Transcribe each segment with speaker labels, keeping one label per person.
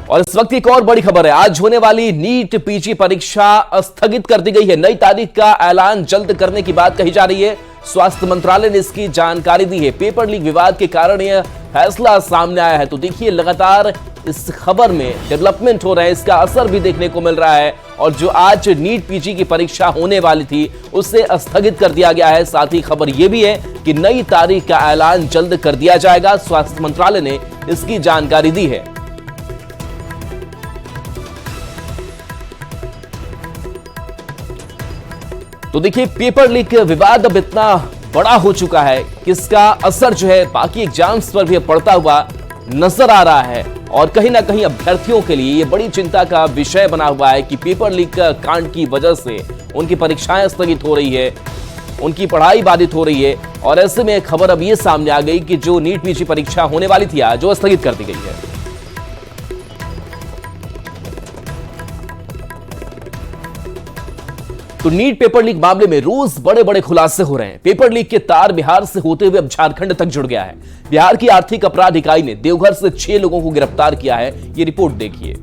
Speaker 1: और इस वक्त एक और बड़ी खबर है। आज होने वाली नीट पीजी परीक्षा स्थगित कर दी गई है। नई तारीख का ऐलान जल्द करने की बात कही जा रही है। स्वास्थ्य मंत्रालय ने इसकी जानकारी दी है। पेपर लीक विवाद के कारण यह फैसला सामने आया है। तो देखिए, लगातार इस खबर में डेवलपमेंट हो रहा है, इसका असर भी देखने को मिल रहा है। और जो आज नीट पीजी की परीक्षा होने वाली थी उसे स्थगित कर दिया गया है। साथ ही खबर यह भी है कि नई तारीख का ऐलान जल्द कर दिया जाएगा। स्वास्थ्य मंत्रालय ने इसकी जानकारी दी है। तो देखिए, पेपर लीक विवाद अब इतना बड़ा हो चुका है कि इसका असर जो है बाकी एग्जाम्स पर भी पड़ता हुआ नजर आ रहा है। और कहीं ना कहीं अभ्यर्थियों के लिए ये बड़ी चिंता का विषय बना हुआ है कि पेपर लीक कांड की वजह से उनकी परीक्षाएं स्थगित हो रही है, उनकी पढ़ाई बाधित हो रही है। और ऐसे में खबर अब ये सामने आ गई कि जो नीट पीजी परीक्षा होने वाली थी आज, जो स्थगित कर दी गई है। तो नीट पेपर लीक मामले में रोज बड़े बड़े खुलासे हो रहे हैं। पेपर लीक के तार बिहार से होते हुए अब झारखंड तक जुड़ गया है। बिहार की आर्थिक अपराध इकाई ने देवघर से 6 लोगों को गिरफ्तार किया है। ये रिपोर्ट देखिए।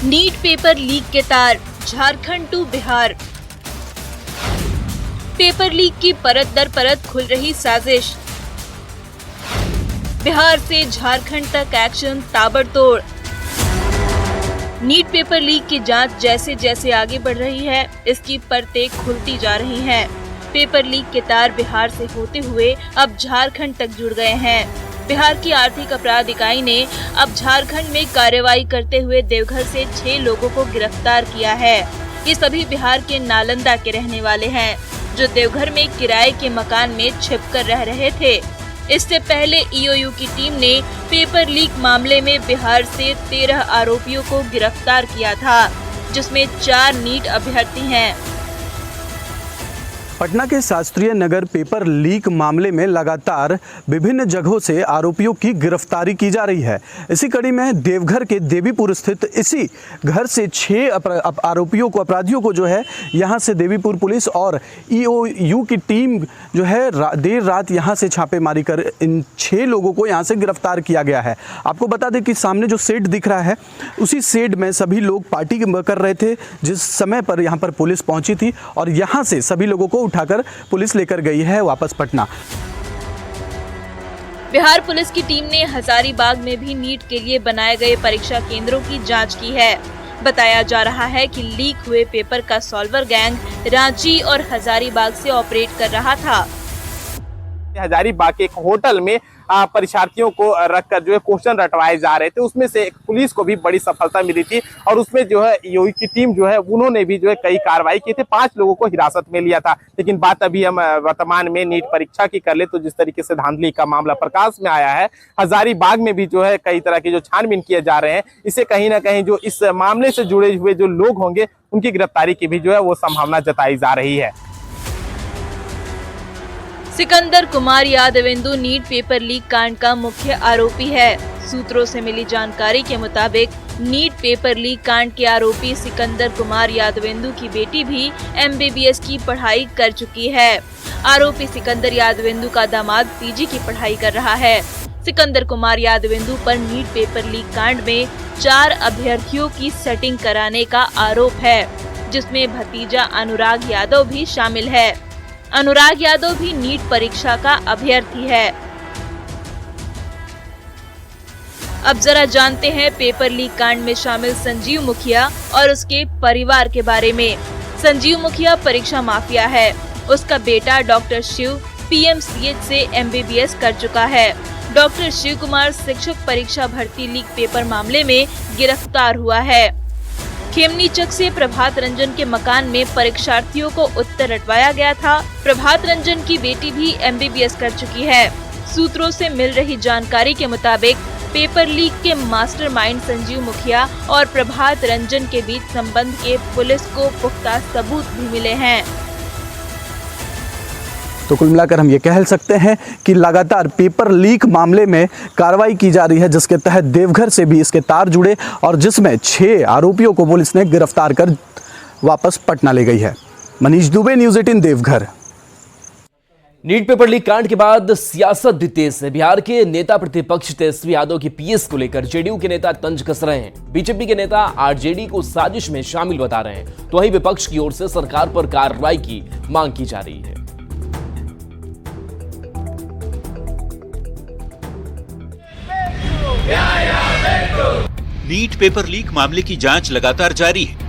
Speaker 2: नीट पेपर लीक के तार Jharkhand to Bihar. Paper leak की परत दर परत खुल रही साजिश। बिहार से झारखंड तक एक्शन ताबड़तोड़। नीट पेपर लीक की जांच जैसे जैसे आगे बढ़ रही है, इसकी परतें खुलती जा रही हैं। पेपर लीक के तार बिहार से होते हुए अब झारखंड तक जुड़ गए हैं। बिहार की आर्थिक अपराध इकाई ने अब झारखंड में कार्रवाई करते हुए देवघर से 6 लोगों को गिरफ्तार किया है। ये सभी बिहार के नालंदा के रहने वाले हैं, जो देवघर में किराए के मकान में छिपकर रह रहे थे। इससे पहले ईओयू की टीम ने पेपर लीक मामले में बिहार से 13 आरोपियों को गिरफ्तार किया था, जिसमें 4 नीट अभ्यर्थी हैं।
Speaker 3: पटना के शास्त्रीय नगर पेपर लीक मामले में लगातार विभिन्न जगहों से आरोपियों की गिरफ्तारी की जा रही है। इसी कड़ी में देवघर के देवीपुर स्थित इसी घर से 6 आरोपियों को, अपराधियों को जो है यहां से देवीपुर पुलिस और ईओयू की टीम जो है देर रात यहां से छापेमारी कर इन 6 लोगों को यहां से गिरफ्तार किया गया है। आपको बता दें कि सामने जो शेड दिख रहा है, उसी शेड में सभी लोग पार्टी कर रहे थे जिस समय पर यहाँ पर पुलिस पहुंची थी और यहाँ से सभी लोगों को उठाकर पुलिस लेकर गई है वापस पटना।
Speaker 2: बिहार पुलिस की टीम ने हजारीबाग में भी नीट के लिए बनाए गए परीक्षा केंद्रों की जांच की है। बताया जा रहा है कि लीक हुए पेपर का सॉल्वर गैंग रांची और हजारीबाग से ऑपरेट कर रहा था।
Speaker 4: हजारीबाग के एक होटल में परीक्षार्थियों को रखकर जो है क्वेश्चन रटवाए जा रहे थे। उसमें से पुलिस को भी बड़ी सफलता मिली थी और उसमें जो है ईओयू की टीम जो है उन्होंने भी जो है कई कार्रवाई की थी। 5 लोगों को हिरासत में लिया था। लेकिन बात अभी हम वर्तमान में नीट परीक्षा की कर ले तो जिस तरीके से धांधली का मामला प्रकाश में आया है, हजारीबाग में भी जो है कई तरह की जो छानबीन किए जा रहे हैं, इससे कहीं ना कहीं जो इस मामले से जुड़े हुए जो लोग होंगे उनकी गिरफ्तारी की भी जो है वो संभावना जताई जा रही है।
Speaker 2: Sikandar Kumar Yadavendu NEET paper leak कांड का मुख्य आरोपी है। सूत्रों से मिली जानकारी के मुताबिक नीट पेपर लीक कांड के आरोपी सिकंदर कुमार यादवेंदु की बेटी भी एमबीबीएस की पढ़ाई कर चुकी है। आरोपी सिकंदर यादवेंदु का दामाद पीजी की पढ़ाई कर रहा है। सिकंदर कुमार यादवेंदु पर नीट पेपर लीक कांड में 4 अभ्यर्थियों की सेटिंग कराने का आरोप है, जिसमें भतीजा अनुराग यादव भी शामिल है। अनुराग यादव भी नीट परीक्षा का अभ्यर्थी है। अब जरा जानते हैं पेपर लीक कांड में शामिल संजीव मुखिया और उसके परिवार के बारे में। संजीव मुखिया परीक्षा माफिया है। उसका बेटा डॉक्टर शिव पीएमसीएच से एमबीबीएस कर चुका है। डॉक्टर शिव कुमार शिक्षक परीक्षा भर्ती लीक पेपर मामले में गिरफ्तार हुआ है। खेमनीचक से प्रभात रंजन के मकान में परीक्षार्थियों को उत्तर रटवाया गया था। प्रभात रंजन की बेटी भी एमबीबीएस कर चुकी है। सूत्रों से मिल रही जानकारी के मुताबिक पेपर लीक के मास्टरमाइंड संजीव मुखिया और प्रभात रंजन के बीच संबंध के पुलिस को पुख्ता सबूत भी मिले हैं।
Speaker 3: तो कुल मिलाकर हम ये कह सकते हैं कि लगातार पेपर लीक मामले में कार्रवाई की जा रही है, जिसके तहत देवघर से भी इसके तार जुड़े और जिसमें 6 आरोपियों को पुलिस ने गिरफ्तार कर वापस पटना ले गई है। Manish Dubey, news 18 Deoghar.
Speaker 1: NEET paper leak कांड के बाद सियासत भी तेज है। बिहार के नेता प्रतिपक्ष तेजस्वी यादव की पीएस को लेकर जेडीयू के नेता तंज कस रहे हैं। बीजेपी के नेता आरजेडी को साजिश में शामिल बता रहे हैं, तो वहीं विपक्ष की ओर से सरकार पर कार्रवाई की मांग की जा रही है।
Speaker 5: नीट पेपर लीक मामले की जांच लगातार जारी है।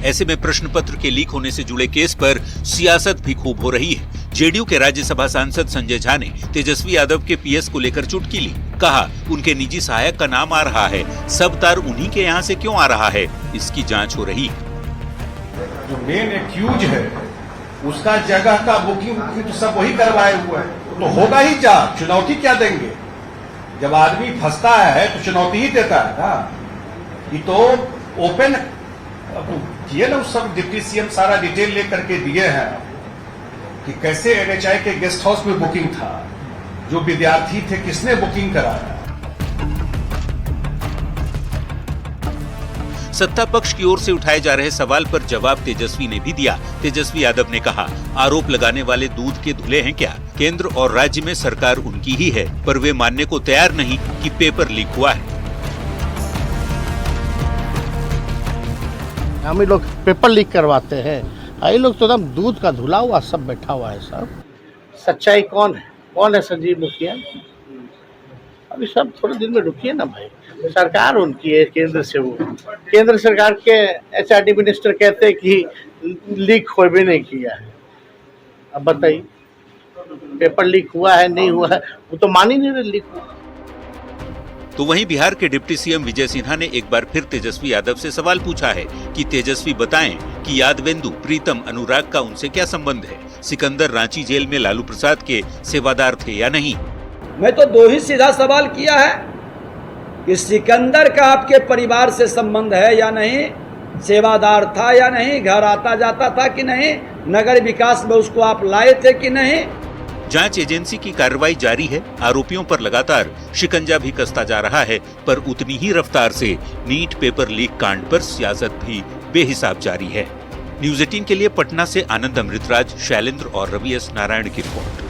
Speaker 5: ऐसे में प्रश्न पत्र के लीक होने से जुड़े केस पर सियासत भी खूब हो रही है। जेडीयू के राज्यसभा सांसद संजय झा ने तेजस्वी यादव के पीएस को लेकर चुटकी ली। कहा, उनके निजी सहायक का नाम आ रहा है, सब तार उन्हीं के यहाँ से क्यों आ रहा है, इसकी जांच हो रही है।
Speaker 6: जो मेन एक्यूज है उसका जगह का बुकिंग तो सब वही करवाए हुए हैं, तो होगा ही जांच। चुनौती क्या देंगे? जब आदमी फंसता है तो चुनौती ही देता है ना। ये तो ओपन किए ना, उस सब डिप्टी सीएम सारा डिटेल लेकर के दिए हैं कि कैसे एनएचआई के गेस्ट हाउस में बुकिंग था, जो विद्यार्थी थे किसने बुकिंग कराया।
Speaker 5: सत्ता पक्ष की ओर से उठाए जा रहे सवाल पर जवाब तेजस्वी ने भी दिया। तेजस्वी यादव ने कहा, आरोप लगाने वाले दूध के धुले हैं क्या? केंद्र और राज्य में सरकार उनकी ही है, पर वे मानने को तैयार नहीं कि पेपर लीक हुआ है।
Speaker 7: हम ही लोग पेपर लीक करवाते हैं, ये लोग तो एकदम दूध का धुला हुआ सब बैठा हुआ है। सब सच्चाई कौन है? कौन है संजीव मुखिया? अभी सब थोड़े दिन में रुकिए ना भाई, सरकार उनकी है केंद्र से। वो केंद्र सरकार के एचआरडी मिनिस्टर कहते हैं कि लीक हो भी नहीं किया है। अब बताइए पेपर लीक हुआ है नहीं हुआ है, वो तो मान ही नहीं रहे लीक हुआ।
Speaker 5: तो वहीं बिहार के डिप्टी सीएम विजय सिन्हा ने एक बार फिर तेजस्वी यादव से सवाल पूछा है कि तेजस्वी बताएं कि यादवेंदु, प्रीतम, अनुराग का उनसे क्या संबंध है? सिकंदर रांची जेल में लालू प्रसाद के सेवादार थे या नहीं?
Speaker 8: मैं तो दो ही सीधा सवाल किया है कि सिकंदर का आपके परिवार से संबंध है या नहीं, सेवादार था या नहीं, घर आता जाता था कि नहीं, नगर विकास में उसको आप लाए थे कि नहीं।
Speaker 5: जांच एजेंसी की कार्रवाई जारी है। आरोपियों पर लगातार शिकंजा भी कसता जा रहा है, पर उतनी ही रफ्तार से नीट पेपर लीक कांड पर सियासत भी बेहिसाब जारी है। न्यूज़ 18 के लिए पटना से आनंद अमृतराज, शैलेंद्र और रवि एस नारायण की रिपोर्ट।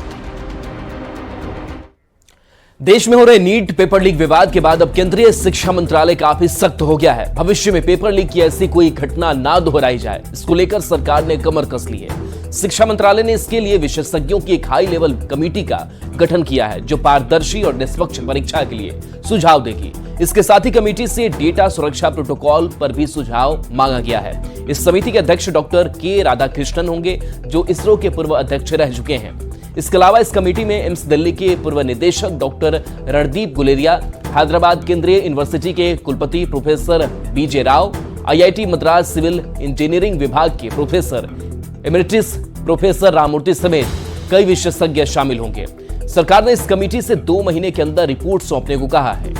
Speaker 1: देश में हो रहे नीट पेपर लीक विवाद के बाद अब केंद्रीय शिक्षा मंत्रालय काफी सख्त हो गया है। भविष्य में पेपर लीक की ऐसी कोई घटना ना दोहराई जाए, इसको लेकर सरकार ने कमर कस ली है। शिक्षा मंत्रालय ने इसके लिए विशेषज्ञों की एक हाई लेवल कमेटी का गठन किया है, जो पारदर्शी और निष्पक्ष परीक्षा के लिए सुझाव देगी। इसके साथ ही कमेटी से डेटा सुरक्षा प्रोटोकॉल पर भी सुझाव मांगा गया है। इस समिति के अध्यक्ष डॉक्टर के राधाकृष्णन होंगे, जो इसरो के पूर्व अध्यक्ष रह चुके हैं। इसके अलावा इस कमेटी में एम्स दिल्ली के पूर्व निदेशक डॉक्टर रणदीप गुलेरिया, हैदराबाद केंद्रीय यूनिवर्सिटी के कुलपति professor B J Rao, IIT Madras civil engineering विभाग के प्रोफेसर एमेरिटस प्रोफेसर राममूर्ति समेत कई विशेषज्ञ शामिल होंगे। सरकार ने इस कमेटी से 2 महीने के अंदर रिपोर्ट सौंपने को कहा है।